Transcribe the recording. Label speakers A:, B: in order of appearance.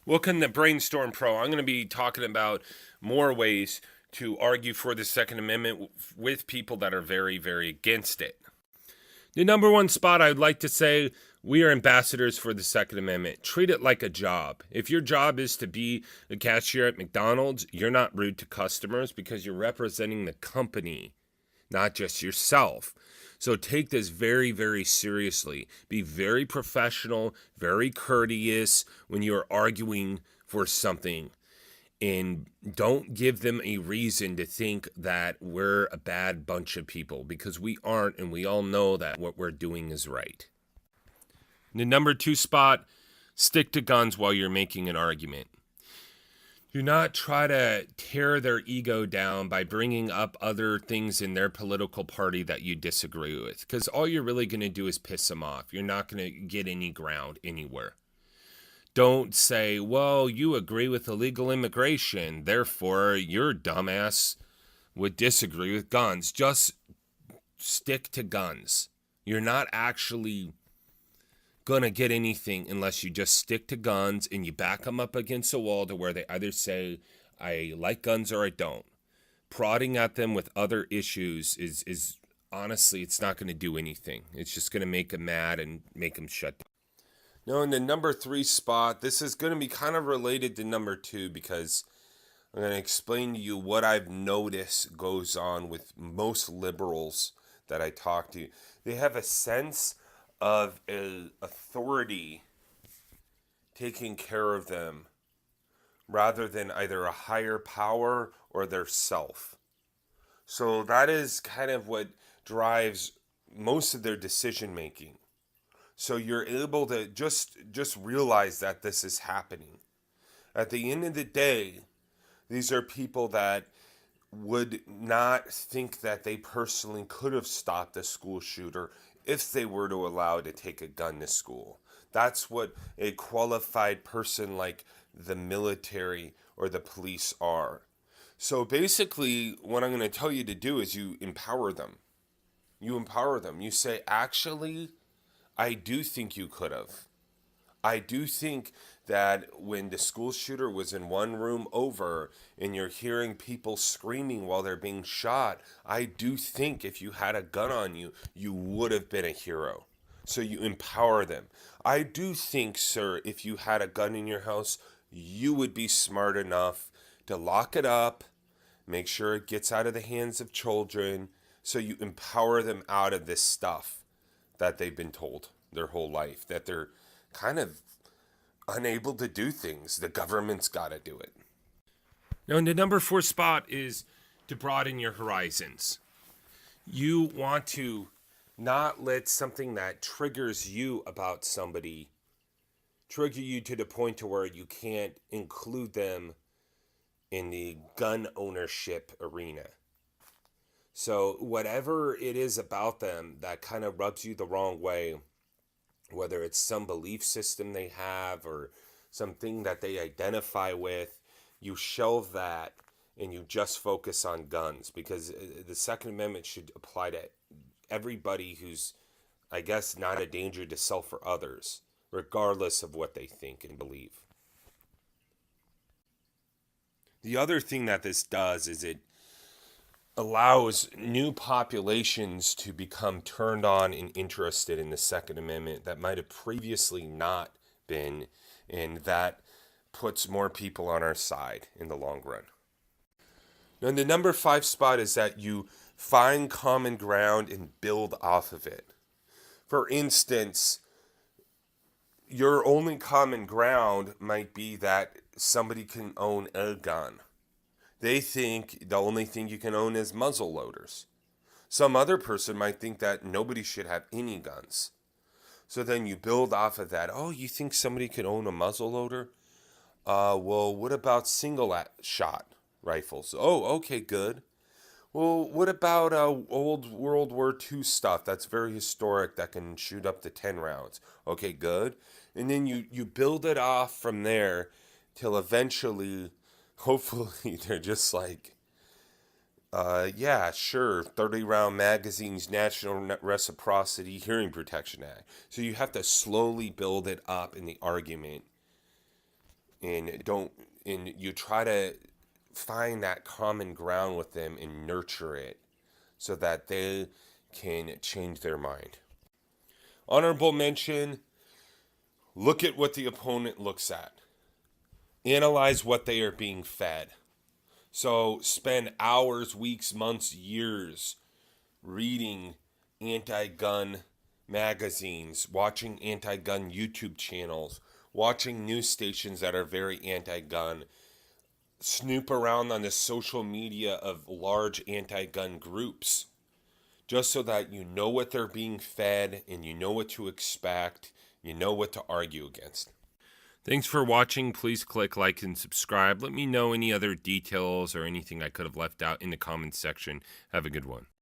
A: Welcome to Brainstorm Pro. I'm going to be talking about more ways to argue for the Second Amendment with people that are very, very against it. The number one spot I'd like to say, we are ambassadors for the Second Amendment. Treat it like a job. If your job is to be a cashier at McDonald's, you're not rude to customers because you're representing the company, not just yourself. So take this very, very seriously. Be very professional, very courteous when you're arguing for something. And don't give them a reason to think that we're a bad bunch of people, because we aren't, and we all know that what we're doing is right. The number two spot, stick to guns while you're making an argument. Do not try to tear their ego down by bringing up other things in their political party that you disagree with, because all you're really going to do is piss them off. You're not going to get any ground anywhere. Don't say, well, you agree with illegal immigration, therefore your dumbass would disagree with guns. Just stick to guns. You're not actually gonna get anything unless you just stick to guns and you back them up against a wall to where they either say, I like guns or I don't. Prodding at them with other issues is honestly, it's not going to do anything. It's just going to make them mad and make them shut down. Now, in the number three spot, this is going to be kind of related to number two, because I'm going to explain to you what I've noticed goes on with most liberals that I talk to. They have a sense of an authority taking care of them rather than either a higher power or their self. So that is kind of what drives most of their decision making. So you're able to just realize that this is happening. At the end of the day, these are people that would not think that they personally could have stopped a school shooter if they were to allow to take a gun to school. That's what a qualified person like the military or the police are. So basically, what I'm going to tell you to do is you empower them. You empower them. You say, actually, I do think you could have. I do think that when the school shooter was in one room over and you're hearing people screaming while they're being shot, I do think if you had a gun on you, you would have been a hero. So you empower them. I do think, sir, if you had a gun in your house, you would be smart enough to lock it up, make sure it gets out of the hands of children, so you empower them out of this stuff that they've been told their whole life, that they're kind of unable to do things. The government's got to do it. Now, in the number four spot is to broaden your horizons. You want to not let something that triggers you about somebody trigger you to the point to where you can't include them in the gun ownership arena. So whatever it is about them that kind of rubs you the wrong way, whether it's some belief system they have or something that they identify with, you shelve that and you just focus on guns, because the Second Amendment should apply to everybody who's, I guess, not a danger to self or others, regardless of what they think and believe. The other thing that this does is it allows new populations to become turned on and interested in the Second Amendment that might have previously not been, and that puts more people on our side in the long run. Now, the number five spot is that you find common ground and build off of it. For instance, your only common ground might be that somebody can own a gun. They think the only thing you can own is muzzle loaders. Some other person might think that nobody should have any guns. So then you build off of that. Oh, you think somebody could own a muzzle loader? Well, what about single shot rifles? Oh, okay, good. Well, what about old World War II stuff that's very historic that can shoot up to 10 rounds? Okay, good. And then you build it off from there till eventually, hopefully, they're just like, yeah, sure, 30-round magazines, National Reciprocity Hearing Protection Act. So you have to slowly build it up in the argument and you try to find that common ground with them and nurture it so that they can change their mind. Honorable mention, look at what the opponent looks at. Analyze what they are being fed. So spend hours, weeks, months, years reading anti-gun magazines, watching anti-gun YouTube channels, watching news stations that are very anti-gun, snoop around on the social media of large anti-gun groups, just so that you know what they're being fed and you know what to expect, you know what to argue against. Thanks for watching. Please click like and subscribe. Let me know any other details or anything I could have left out in the comments section. Have a good one.